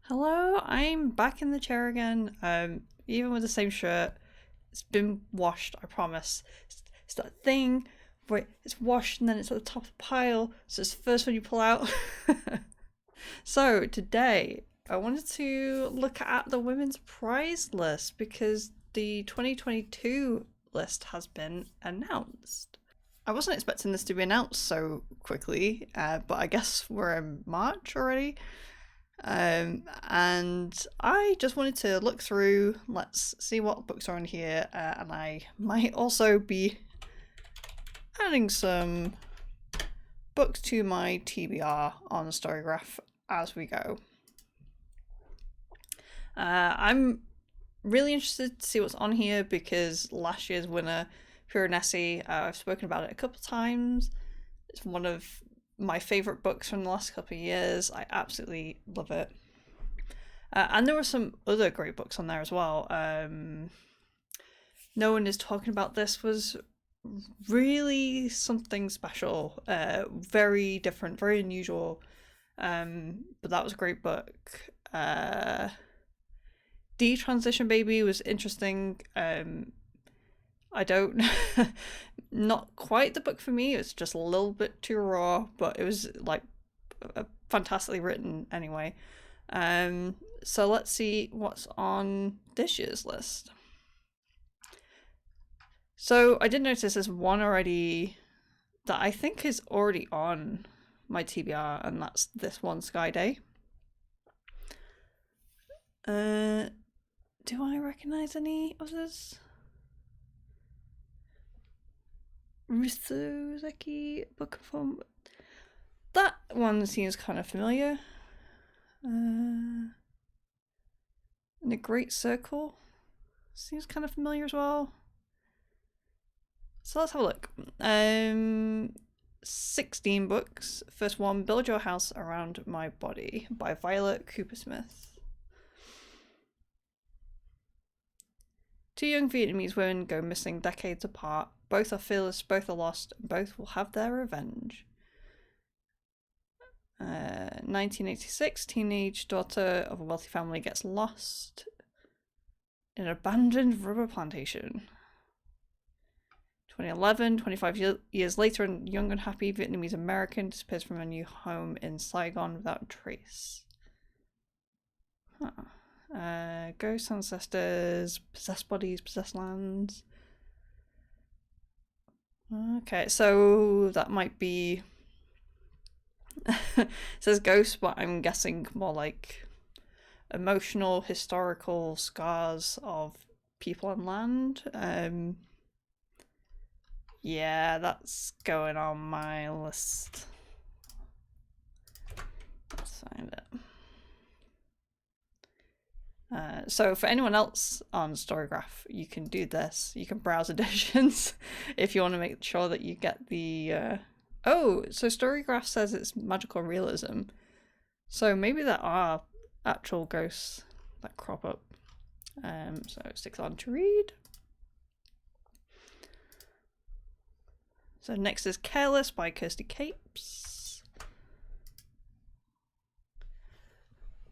Hello, I'm back in the chair again. Even with the same shirt. It's been washed, I promise. It's that thing where it's washed and then it's at the top of the pile, so it's the first one you pull out. So today I wanted to look at the women's prize list because the 2022 list has been announced. I wasn't expecting this to be announced so quickly, but I guess we're in March already. And I just wanted to look through, let's see what books are on here, and I might also be adding some books to my TBR on the Storygraph as we go. I'm really interested to see what's on here because last year's winner, Piranesi, I've spoken about it a couple times. It's one of my favourite books from the last couple of years. I absolutely love it. And there were some other great books on there as well. No One Is Talking About This was really something special. Very different, very unusual. But that was a great book. Detransition Baby was interesting. I don't, not quite the book for me. It's just a little bit too raw, but it was like fantastically written anyway. So let's see what's on this year's list. So I did notice there's one already that I think is already on my TBR, and that's this one, Sky Day. Do I recognize any others? Risuzaki book from that one seems kind of familiar. And The Great Circle seems kind of familiar as well. So let's have a look. 16 books. First one, Build Your House Around My Body by Violet Cooper-Smith. Two young Vietnamese women go missing decades apart. Both are fearless, both are lost, and both will have their revenge. 1986, teenage daughter of a wealthy family gets lost in an abandoned rubber plantation. 2011, 25 years later, a young unhappy Vietnamese American disappears from a new home in Saigon without a trace. Ghosts, ancestors, possessed bodies, possessed lands. Okay, so that might be it says ghosts, but I'm guessing more like emotional, historical scars of people and land. Yeah, that's going on my list. Let's find it. So for anyone else on Storygraph, you can do this. You can browse editions if you want to make sure that you get the... Oh, so Storygraph says it's magical realism. So maybe there are actual ghosts that crop up. So 6 on to read. So next is Careless by Kirsty Capes.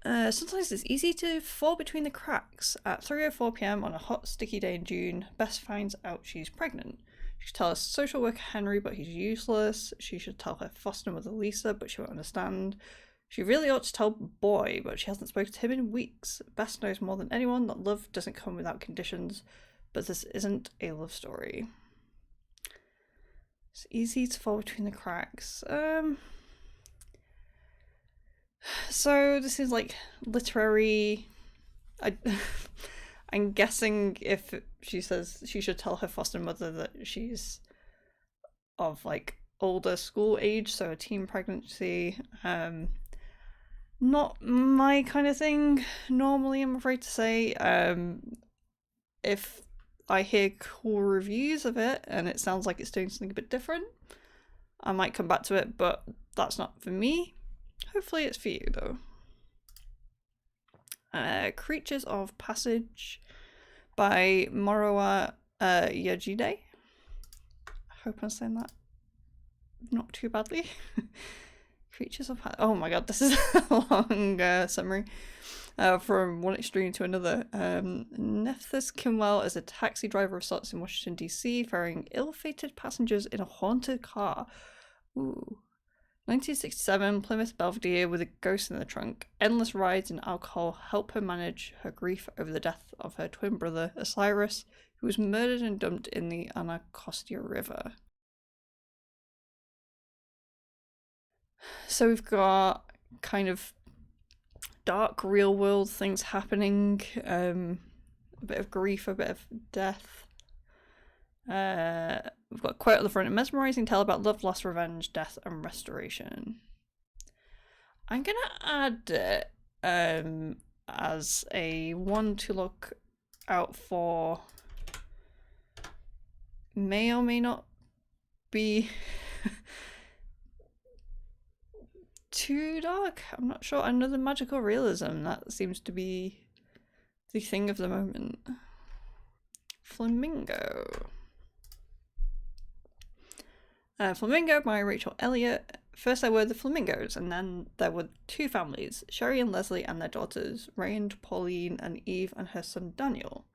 Sometimes it's easy to fall between the cracks. At 3:04 p.m. on a hot, sticky day in June, Bess finds out she's pregnant. She should tell her social worker Henry, but he's useless. She should tell her foster mother Lisa, but she won't understand. She really ought to tell Boy, but she hasn't spoken to him in weeks. Bess knows more than anyone that love doesn't come without conditions, but this isn't a love story. It's easy to fall between the cracks. So this is like literary. I'm guessing if she says she should tell her foster mother that she's of like older school age, so a teen pregnancy. Not my kind of thing normally, I'm afraid to say. If I hear cool reviews of it and it sounds like it's doing something a bit different, I might come back to it, but that's not for me. Hopefully it's for you though. Creatures of Passage by Morowa Yajide. I hope I'm saying that not too badly. Creatures of Passage. Oh my god, this is a long summary. from one extreme to another. Nephthys Kimwell is a taxi driver of sorts in Washington, D.C., ferrying ill-fated passengers in a haunted car. Ooh. 1967, Plymouth Belvedere with a ghost in the trunk. Endless rides and alcohol help her manage her grief over the death of her twin brother, Osiris, who was murdered and dumped in the Anacostia River. So we've got kind of dark real world things happening, a bit of grief, a bit of death. We've got a quote at the front: a mesmerizing tale about love, loss, revenge, death, and restoration. I'm gonna add it as a one to look out for. May or may not be too dark. I'm not sure. Another magical realism, that seems to be the thing of the moment. Flamingo. Flamingo by Rachel Elliott. First there were the Flamingos, and then there were two families, Sherry and Leslie and their daughters, Raymond, Pauline, and Eve and her son Daniel.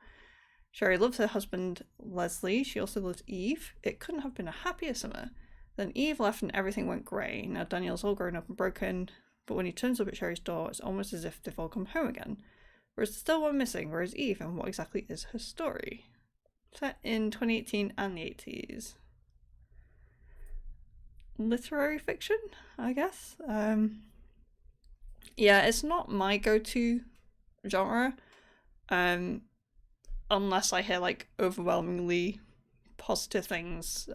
Sherry loves her husband Leslie, she also loves Eve. It couldn't have been a happier summer. Then Eve left and everything went grey. Now Daniel's all grown up and broken, but when he turns up at Sherry's door, it's almost as if they've all come home again. Whereas there's still one missing, where is Eve, and what exactly is her story? Set in 2018 and the 80s. Literary fiction, I guess. Yeah, it's not my go-to genre, unless I hear like overwhelmingly positive things.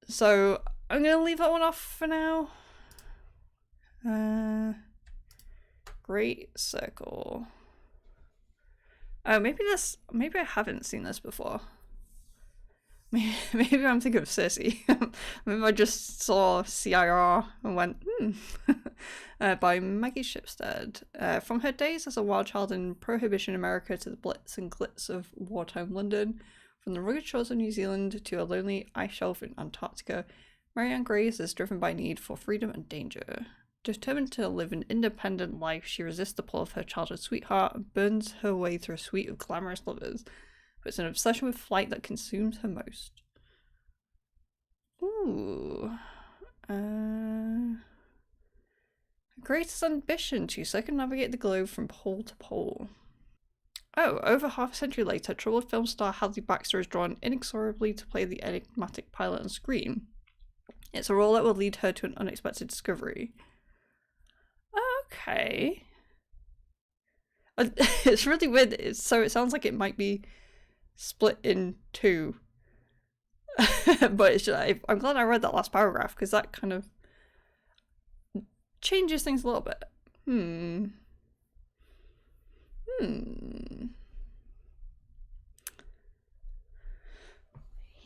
So I'm gonna leave that one off for now. Great Circle. Oh, maybe I haven't seen this before. Maybe I'm thinking of Circe. Maybe I just saw CIR and went, by Maggie Shipstead. From her days as a wild child in Prohibition America to the blitz and glitz of wartime London, from the rugged shores of New Zealand to a lonely ice shelf in Antarctica, Marianne Grace is driven by need for freedom and danger. Determined to live an independent life, she resists the pull of her childhood sweetheart and burns her way through a suite of glamorous lovers. But it's an obsession with flight that consumes her most. Ooh. Her greatest ambition to circumnavigate the globe from pole to pole. Oh, over half a century later, troubled film star Hadley Baxter is drawn inexorably to play the enigmatic pilot on screen. It's a role that will lead her to an unexpected discovery. Okay. It's really weird. So it sounds like it might be split in two. But it's just, I'm glad I read that last paragraph, because that kind of changes things a little bit.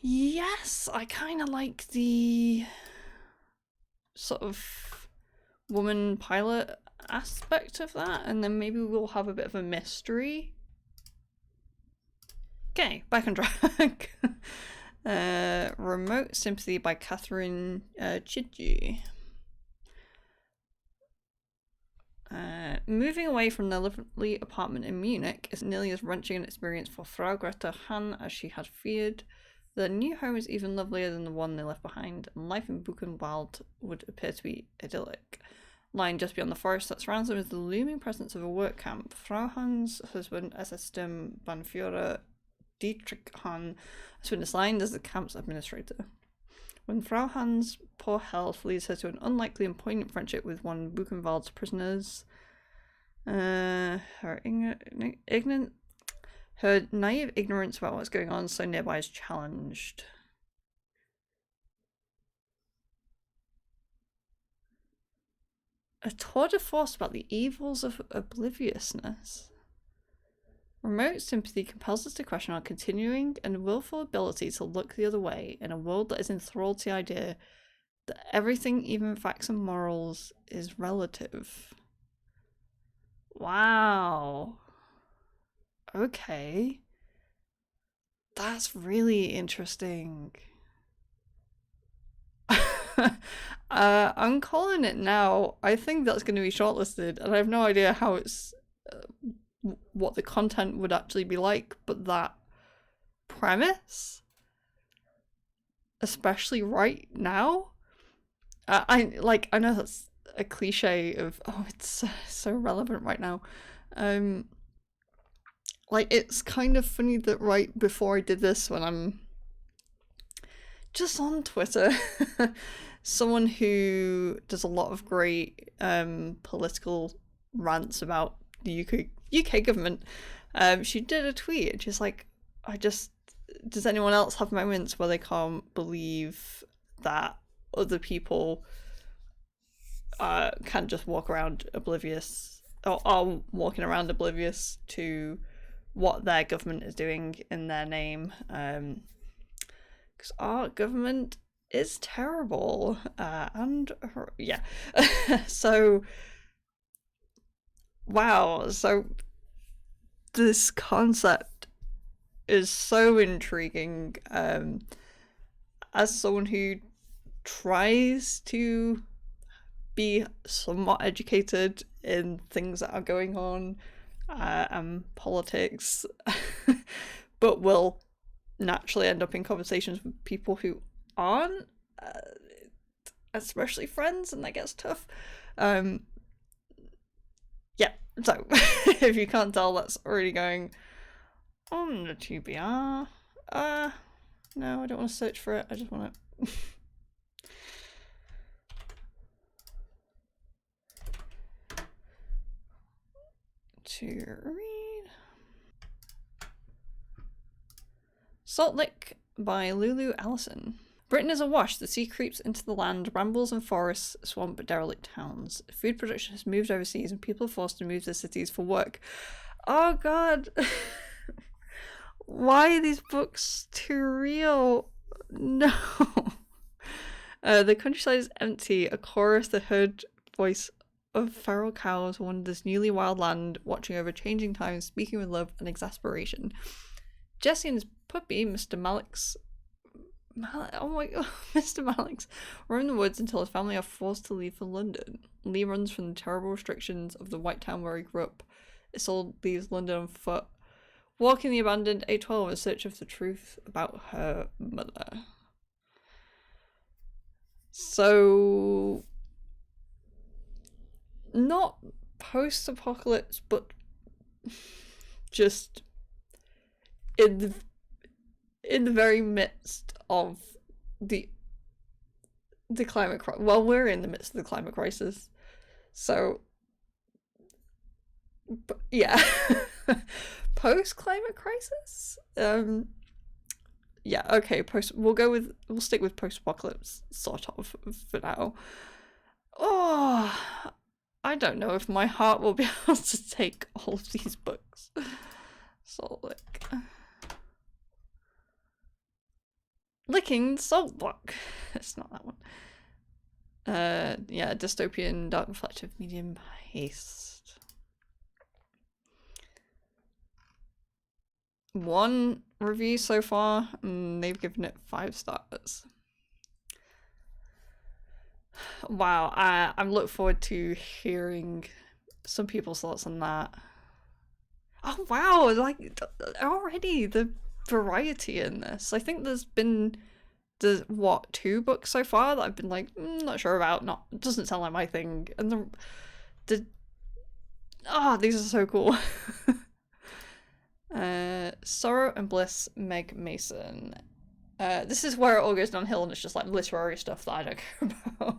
Yes, I kind of like the sort of woman pilot aspect of that, and then maybe we'll have a bit of a mystery. Okay, back on track. Remote Sympathy by Catherine Chidgey. Moving away from their lovely apartment in Munich is nearly as wrenching an experience for Frau Greta Hahn as she had feared. Their new home is even lovelier than the one they left behind, and life in Buchenwald would appear to be idyllic. Lying just beyond the forest that surrounds them is the looming presence of a work camp. Frau Hahn's husband, SS-Sturm Bannführer Dietrich Hahn, has been assigned as the camp's administrator. When Frau Hahn's poor health leads her to an unlikely and poignant friendship with one of Buchenwald's prisoners, her naive ignorance about what's going on so nearby is challenged. A tour de force about the evils of obliviousness. Remote Sympathy compels us to question our continuing and willful ability to look the other way in a world that is enthralled to the idea that everything, even facts and morals, is relative. Wow. Okay. That's really interesting. I'm calling it now. I think that's going to be shortlisted, and I have no idea how it's what the content would actually be like, but that premise, especially right now, I know that's a cliche of it's so relevant right now. Like, it's kind of funny that right before I did this, when I'm just on Twitter, someone who does a lot of great political rants about the UK government, she did a tweet and she's like, does anyone else have moments where they can't believe that other people can just walk around oblivious, or are walking around oblivious to what their government is doing in their name? Because our government is terrible, and yeah. So wow, so this concept is so intriguing. As someone who tries to be somewhat educated in things that are going on, and politics, but will naturally end up in conversations with people who aren't, especially friends, and that gets tough. Yeah, so if you can't tell, that's already going on the TBR. No, I don't want to search for it, I just want to to read. Salt Lick by Lulu Allison. Britain is awash. The sea creeps into the land. Brambles and forests swamp derelict towns. Food production has moved overseas and people are forced to move to cities for work. Oh god. Why are these books too real? No. The countryside is empty. A chorus, the heard voice of feral cows wanders newly wild land, watching over changing times, speaking with love and exasperation. Jesse and his puppy, Mr. Oh my god, Mr. Malix roam the woods until his family are forced to leave for London. Lee runs from the terrible restrictions of the white town where he grew up. Isolde leaves London on foot, walking the abandoned A12 in search of the truth about her mother. So, not post-apocalypse, but just in the very midst of the climate crisis. Well, we're in the midst of the climate crisis, so yeah. Post climate crisis. Yeah, okay. We'll stick with post apocalypse sort of for now. Oh, I don't know if my heart will be able to take all of these books. So like, Licking Salt Block. It's not that one. Yeah, dystopian, dark, reflective, medium paced. One review so far, and they've given it 5 stars. Wow, I'm looking forward to hearing some people's thoughts on that. Oh wow, like already the variety in this. I think there's 2 books so far that I've been like, not sure about. Doesn't sound like my thing. And these are so cool. Sorrow and Bliss, Meg Mason. This is where it all goes downhill, and it's just like literary stuff that I don't care about.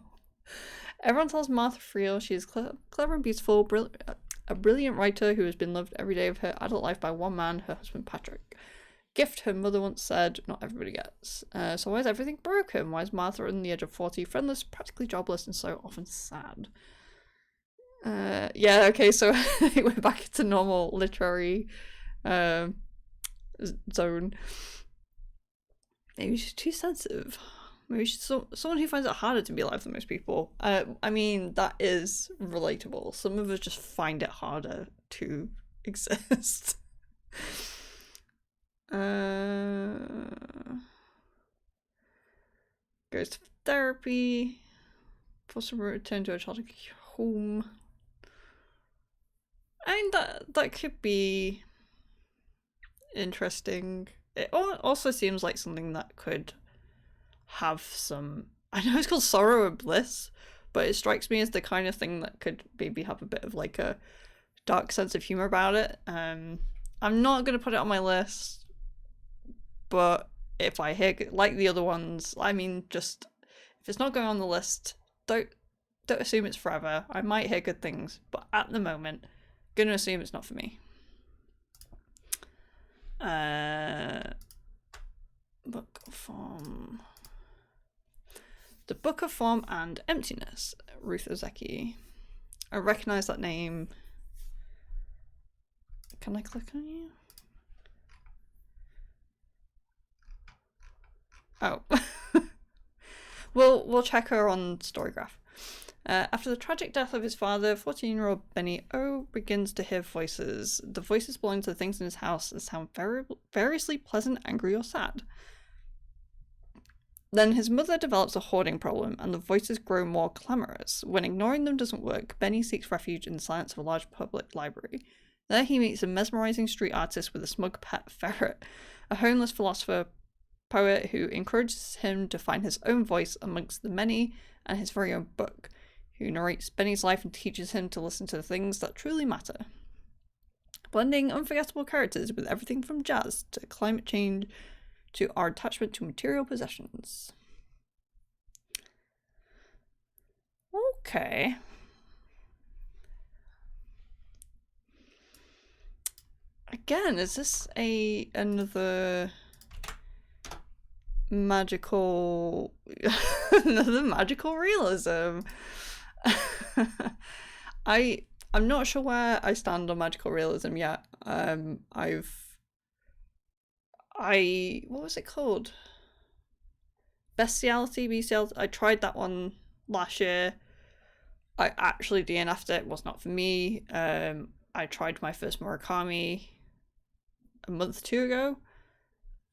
Everyone tells Martha Friel she is clever and beautiful, a brilliant writer who has been loved every day of her adult life by one man, her husband Patrick. Gift her mother once said, not everybody gets. So why is everything broken? Why is Martha on the edge of 40, friendless, practically jobless, and so often sad? Yeah, okay, so we're back into normal literary zone. Maybe she's too sensitive. Maybe she's someone who finds it harder to be alive than most people. I mean, that is relatable. Some of us just find it harder to exist. Going goes to therapy, possibly return to a childhood home. I mean, that could be interesting. It also seems like something that could have some, I know it's called sorrow and bliss, but it strikes me as the kind of thing that could maybe have a bit of like a dark sense of humor about it. I'm not going to put it on my list, but if I hear, like the other ones, I mean, just if it's not going on the list, don't assume it's forever. I might hear good things, but at the moment, gonna assume it's not for me. Book of Form. The Book of Form and Emptiness, Ruth Ozeki. I recognize that name. Can I click on you? Oh. We'll check her on Storygraph. After the tragic death of his father, 14-year-old Benny O begins to hear voices. The voices belong to the things in his house that sound variously pleasant, angry, or sad. Then his mother develops a hoarding problem, and the voices grow more clamorous. When ignoring them doesn't work, Benny seeks refuge in the silence of a large public library. There he meets a mesmerizing street artist with a smug pet ferret, a homeless philosopher poet who encourages him to find his own voice amongst the many, and his very own book, who narrates Benny's life and teaches him to listen to the things that truly matter. Blending unforgettable characters with everything from jazz to climate change to our attachment to material possessions. Okay. Again, is this another magical realism? I'm not sure where I stand on magical realism yet. What was it called? Bestiality. I tried that one last year. I actually DNF'd it. It was not for me. I tried my first Murakami a month or two ago,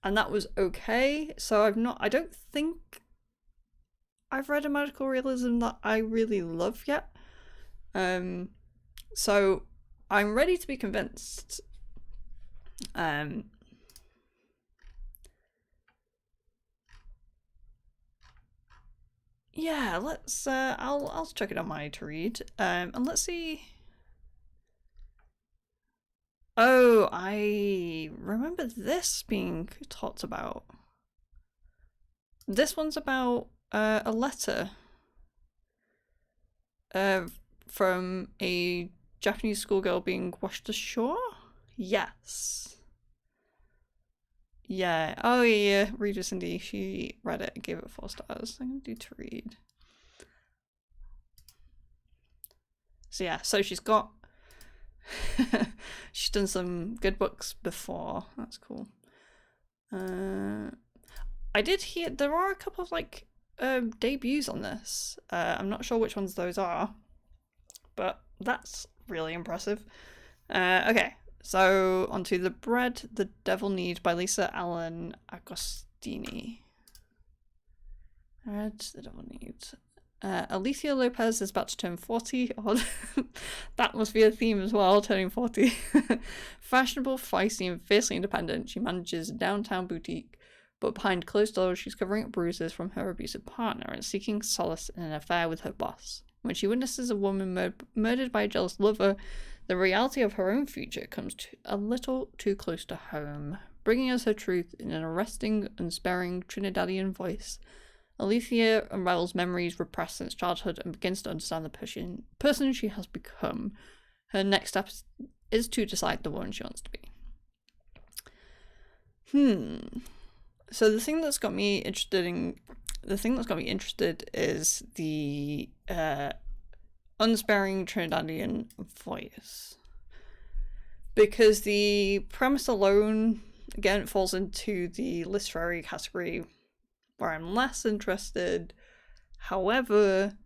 and that was okay. So I don't think I've read a magical realism that I really love yet. So I'm ready to be convinced. Yeah, let's I'll check it on my to read. And let's see. Oh, I remember this being talked about. This one's about a letter from a Japanese schoolgirl being washed ashore? Yes. Yeah. Oh yeah, Reader Cindy, she read it and gave it 4 stars. I'm gonna do to read. So yeah, so she's got she's done some good books before. That's cool. I did hear there are a couple of like debuts on this. I'm not sure which ones those are, but that's really impressive. Okay, so onto The Bread the Devil Needs by Lisa Allen Agostini. Bread the Devil Needs. Alicia Lopez is about to turn 40. That must be a theme as well, turning 40. Fashionable, feisty, and fiercely independent, she manages a downtown boutique, but behind closed doors she's covering up bruises from her abusive partner and seeking solace in an affair with her boss. When she witnesses a woman murdered by a jealous lover, the reality of her own future comes a little too close to home, bringing us her truth in an arresting, unsparing Trinidadian voice. Alicia unravels memories repressed since childhood and begins to understand the person she has become. Her next step is to decide the woman she wants to be. So the thing that's got me interested is the unsparing Trinidadian voice, because the premise alone, again, falls into the literary category where I'm less interested. However,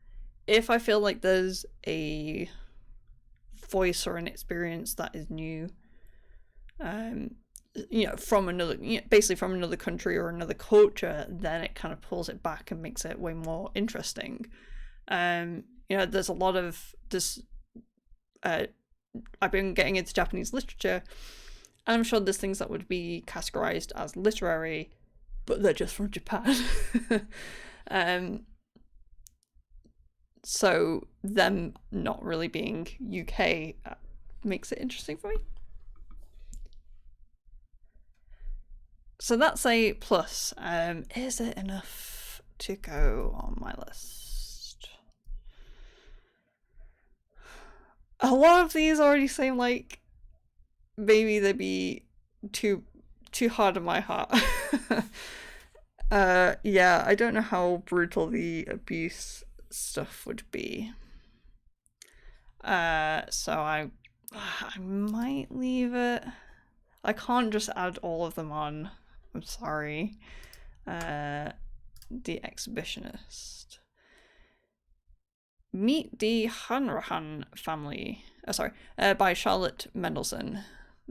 if I feel like there's a voice or an experience that is new, from another, basically from another country or another culture, then it kind of pulls it back and makes it way more interesting. There's a lot of this. I've been getting into Japanese literature, and I'm sure there's things that would be categorized as literary, but they're just from Japan. So them not really being UK makes it interesting for me. So that's a plus. Is it enough to go on my list? A lot of these already seem like maybe they'd be too hard on my heart. Yeah, I don't know how brutal the abuse stuff would be. So I might leave it. I can't just add all of them on. I'm sorry. The Exhibitionist. Meet the Hanrahan family. By Charlotte Mendelsohn.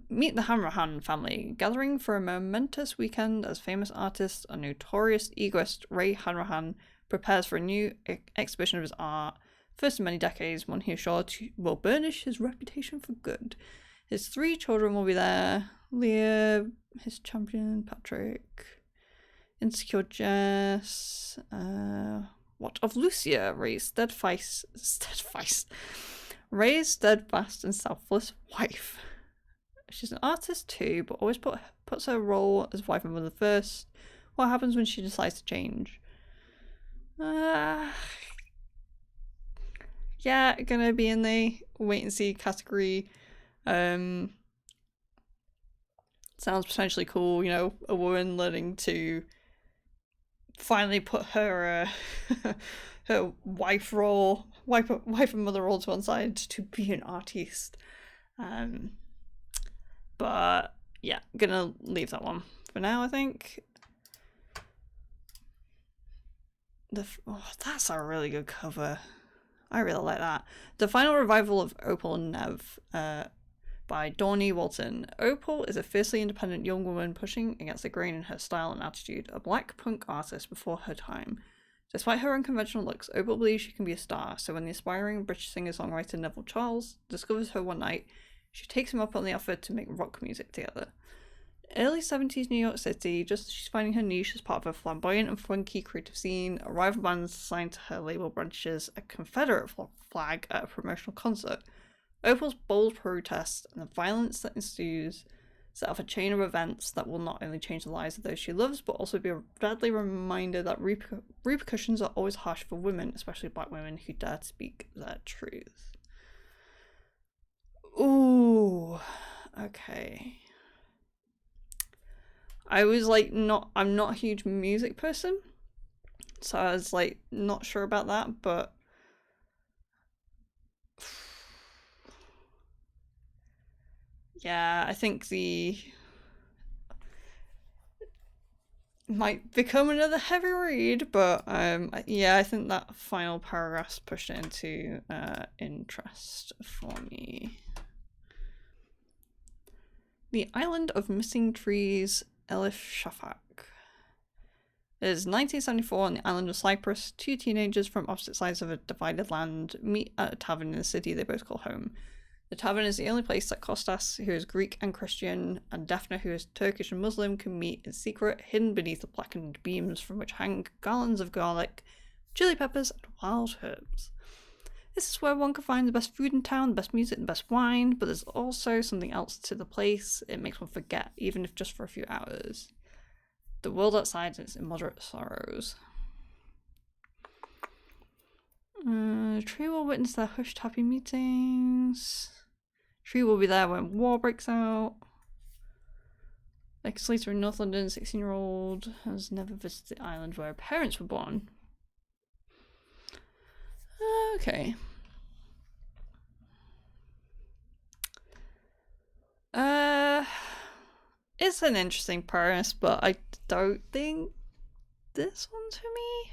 Meet the Hanrahan family, gathering for a momentous weekend as famous artist and notorious egoist Ray Hanrahan prepares for a new exhibition of his art, first in many decades, one he is sure will burnish his reputation for good. His 3 children will be there: Leah, his champion, Patrick, insecure Jess, what of Lucia, Ray's steadfast and selfless wife. She's an artist too, but always puts her role as wife and mother first. What happens when she decides to change? Yeah, gonna be in the wait and see category. Sounds potentially cool, a woman learning to finally put her her wife and mother role to one side to be an artiste. But yeah, gonna leave that one for now, I think. That's a really good cover. I really like that. The final revival of Opalnev, by Dawnie Walton. Opal is a fiercely independent young woman pushing against the grain in her style and attitude, a black punk artist before her time. Despite her unconventional looks, Opal believes she can be a star, so when the aspiring British singer-songwriter Neville Charles discovers her one night, she takes him up on the offer to make rock music together. Early 70s New York City, just as she's finding her niche as part of a flamboyant and funky creative scene, a rival band assigned to her label branches a Confederate flag at a promotional concert. Opal's bold protest and the violence that ensues set off a chain of events that will not only change the lives of those she loves, but also be a deadly reminder that repercussions are always harsh for women, especially black women who dare to speak their truth. Ooh, okay. I'm not a huge music person, so I was not sure about that, but yeah, I think might become another heavy read, but yeah, I think that final paragraph's pushed it into interest for me. The Island of Missing Trees, Elif Shafak. It is 1974 on the island of Cyprus. 2 teenagers from opposite sides of a divided land meet at a tavern in the city they both call home. The tavern is the only place that Kostas, who is Greek and Christian, and Daphne, who is Turkish and Muslim, can meet in secret, hidden beneath the blackened beams from which hang garlands of garlic, chili peppers, and wild herbs. This is where one can find the best food in town, the best music, the best wine, but there's also something else to the place. It makes one forget, even if just for a few hours. The world outside and its immoderate sorrows. Tree will witness their hushed, happy meetings. Tree will be there when war breaks out. Like Slater in North London, 16-year-old, has never visited the island where her parents were born. Okay. It's an interesting premise, but I don't think this one's for me.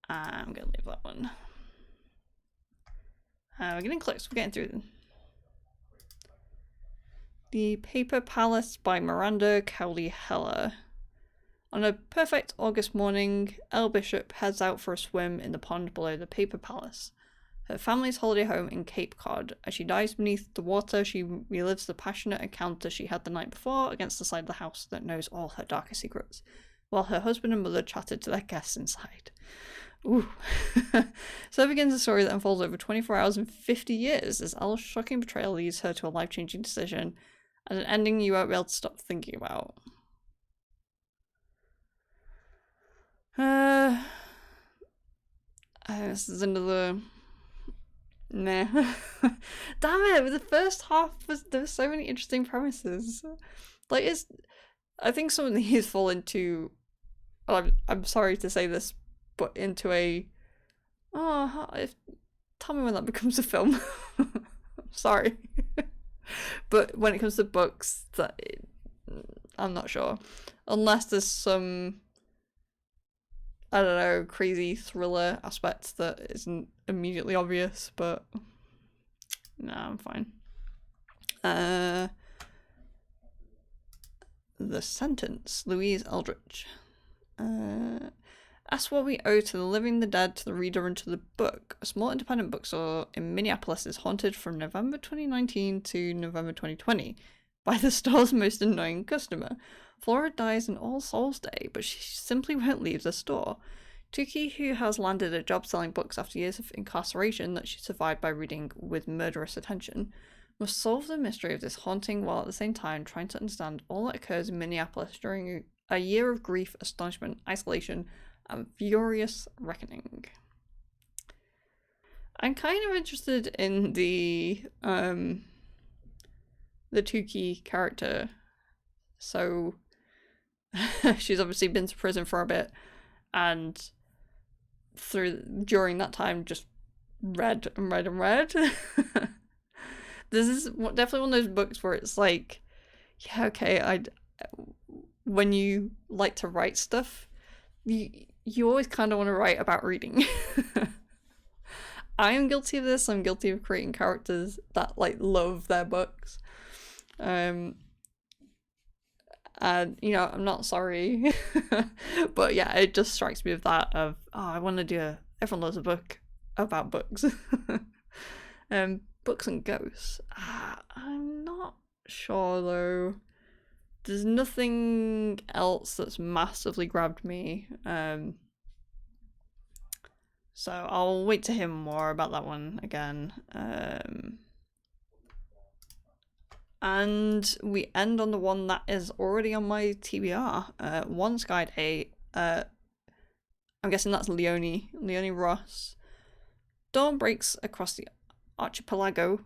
I'm gonna leave that one. We're getting close. We're getting through them. The Paper Palace by Miranda Cowley Heller. On a perfect August morning, Elle Bishop heads out for a swim in the pond below the Paper Palace, her family's holiday home in Cape Cod. As she dives beneath the water, she relives the passionate encounter she had the night before against the side of the house that knows all her darker secrets, while her husband and mother chatted to their guests inside. Ooh. So begins a story that unfolds over 24 hours and 50 years as Elle's shocking betrayal leads her to a life-changing decision, and an ending you won't be able to stop thinking about. This is another... Nah. Damn it, the first half there were so many interesting premises. Like, I think some of these fall into... I'm sorry to say this, but into a... tell me when that becomes a film. Sorry. But when it comes to books, I'm not sure. Unless there's some... I don't know, crazy thriller aspect that isn't immediately obvious, but no, I'm fine. The Sentence, Louise Eldridge. Ask what we owe to the living, the dead, to the reader, and to the book. A small independent bookstore in Minneapolis is haunted from November 2019 to November 2020 by the store's most annoying customer. Flora dies on All Souls Day, but she simply won't leave the store. Tuki, who has landed a job selling books after years of incarceration that she survived by reading with murderous attention, must solve the mystery of this haunting while at the same time trying to understand all that occurs in Minneapolis during a year of grief, astonishment, isolation, and furious reckoning. I'm kind of interested in the Tuki character. So she's obviously been to prison for a bit, and during that time just read and read and read. This is definitely one of those books where it's like, yeah, okay, when you like to write stuff, you always kind of want to write about reading. I am guilty of this. I'm guilty of creating characters that like love their books. And I'm not sorry. But yeah, it just strikes me with that of, I want to do everyone loves a book about books. Books and ghosts. I'm not sure though. There's nothing else that's massively grabbed me. So I'll wait to hear more about that one again. And we end on the one that is already on my TBR. One Sky Day. I'm guessing that's Leonie Ross. Dawn breaks across the archipelago.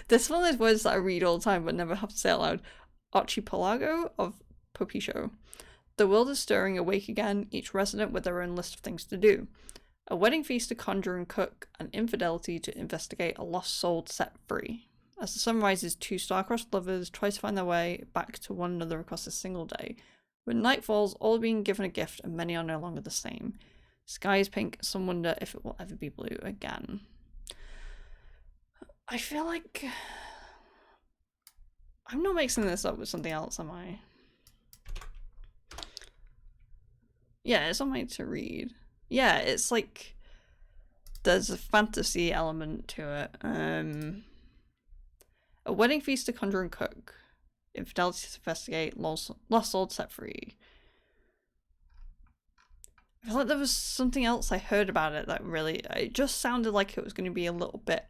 There's one of those words that I read all the time but never have to say out loud. Archipelago of Popicho. The world is stirring awake again, each resident with their own list of things to do. A wedding feast to conjure and cook, an infidelity to investigate, a lost soul set free. As the sun rises, two star-crossed lovers try to find their way back to one another across a single day. When night falls, all are being given a gift and many are no longer the same. Sky is pink, some wonder if it will ever be blue again. I feel like... I'm not mixing this up with something else, am I? Yeah, it's on my to read. Yeah, it's like... There's a fantasy element to it. A wedding feast to conjure and cook. Infidelity to investigate. Lost soul set free. I feel like there was something else I heard about it that really... It just sounded like it was going to be a little bit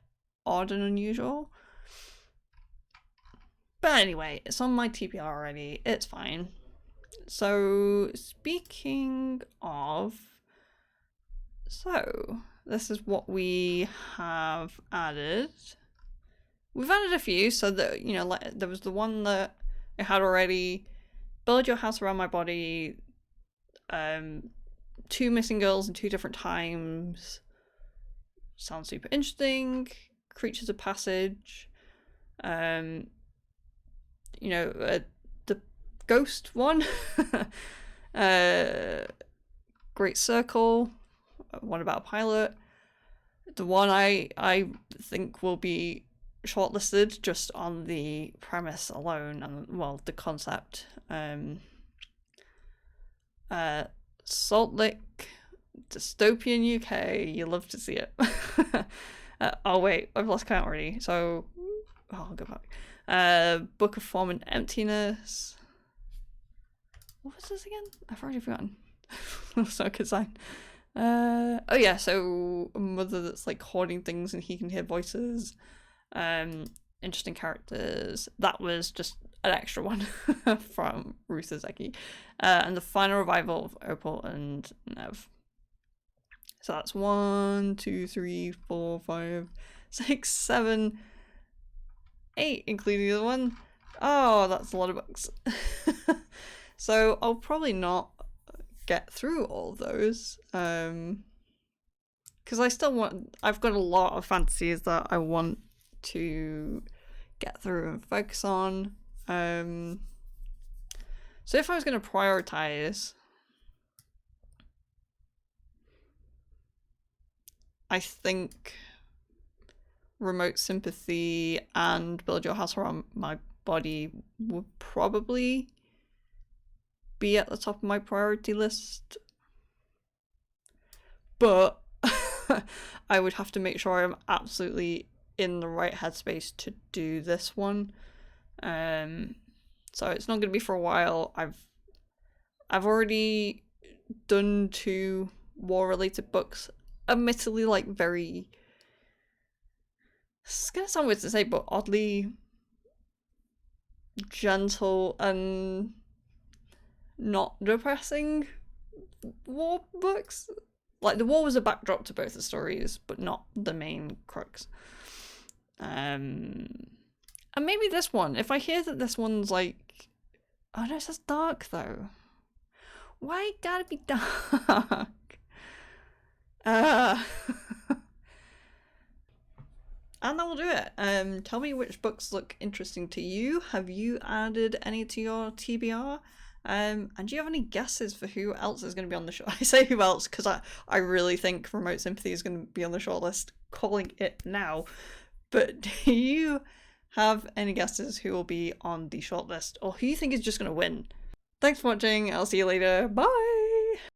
odd and unusual. But anyway, it's on my TBR already. It's fine. So, speaking of... So, this is what we have added. We've added a few, so that, like, there was the one that I had already. Build Your House Around My Body. 2 missing girls in 2 different times. Sounds super interesting. Creatures of Passage. The ghost one. Great Circle. One about a pilot. The one I think will be shortlisted just on the premise alone and, well, the concept. Salt Lake, dystopian UK, you love to see it. Oh wait, I've lost count already, so I'll go back. Book of Form and Emptiness. What was this again? I've already forgotten. That's not a good sign. Oh yeah, so a mother that's like hoarding things and he can hear voices. Interesting characters. That was just an extra one from Ruth Ozeki. And the final revival of Opal and Nev. So that's 1, 2, 3, 4, 5, 6, 7, 8, including the other one. Oh, that's a lot of books. So I'll probably not get through all of those. Because I still want, I've got a lot of fantasies that I want to get through and focus on. So if I was going to prioritize, I think Remote Sympathy and Build Your House Around My Body would probably be at the top of my priority list. But I would have to make sure I'm absolutely in the right headspace to do this one. So it's not going to be for a while. I've already done 2 war-related books. Admittedly, like, very... It's gonna sound weird to say, but oddly gentle and not depressing war books. Like, the war was a backdrop to both the stories, but not the main crux. And maybe this one. If I hear that this one's like... Oh no, it says dark though. Why it gotta be dark? And that will do it. Tell me which books look interesting to you. Have you added any to your TBR? And do you have any guesses for who else is going to be on the show? I say who else because I really think Remote Sympathy is going to be on the shortlist, calling it now. But do you have any guesses who will be on the shortlist or who you think is just going to win? Thanks for watching. I'll see you later. Bye!